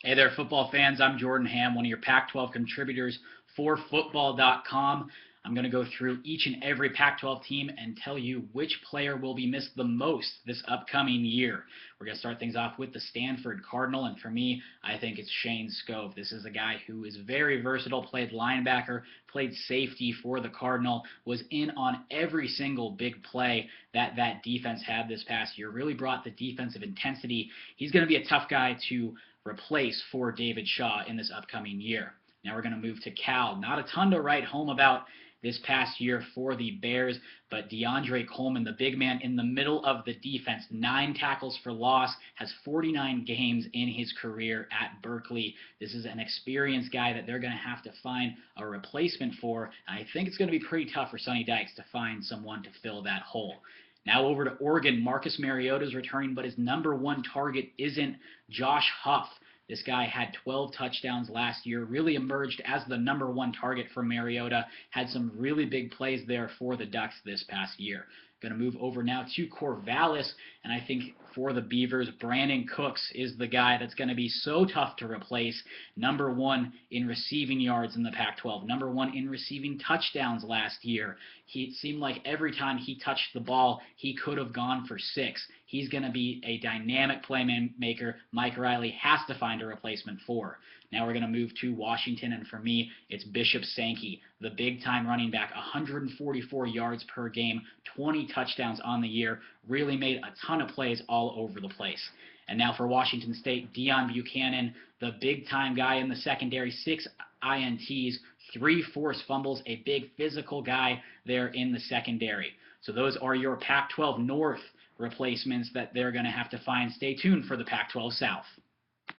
Hey there, football fans. I'm Jordan Ham, one of your Pac-12 contributors for Football.com. I'm going to go through each and every Pac-12 team and tell you which player will be missed the most this upcoming year. We're going to start things off with the Stanford Cardinal, and for me, I think it's Shane Scove. This is a guy who is very versatile, played linebacker, played safety for the Cardinal, was in on every single big play that defense had this past year, really brought the defensive intensity. He's going to be a tough guy to replace for David Shaw in this upcoming year. Now we're going to move to Cal. Not a ton to write home about this past year for the Bears, but DeAndre Coleman, the big man in the middle of the defense, 9 tackles for loss, has 49 games in his career at Berkeley. This is an experienced guy that they're going to have to find a replacement for, and I think it's going to be pretty tough for Sonny Dykes to find someone to fill that hole. Now over to Oregon. Marcus Mariota is returning, but his number one target isn't Josh Huff. This guy had 12 touchdowns last year, really emerged as the number one target for Mariota, had some really big plays there for the Ducks this past year. Going to move over now to Corvallis, and I think for the Beavers, Brandon Cooks is the guy that's going to be so tough to replace. Number one in receiving yards in the Pac-12, number one in receiving touchdowns last year. It seemed like every time he touched the ball, he could have gone for 6. He's going to be a dynamic playmaker Mike Riley has to find a replacement for. Now we're going to move to Washington, and for me, it's Bishop Sankey, the big-time running back, 144 yards per game, 20 touchdowns on the year, really made a ton of plays all over the place. And now for Washington State, Deion Buchanan, the big-time guy in the secondary, 6 INTs, 3 forced fumbles, a big physical guy there in the secondary. So those are your Pac-12 North replacements that they're going to have to find. Stay tuned for the Pac-12 South.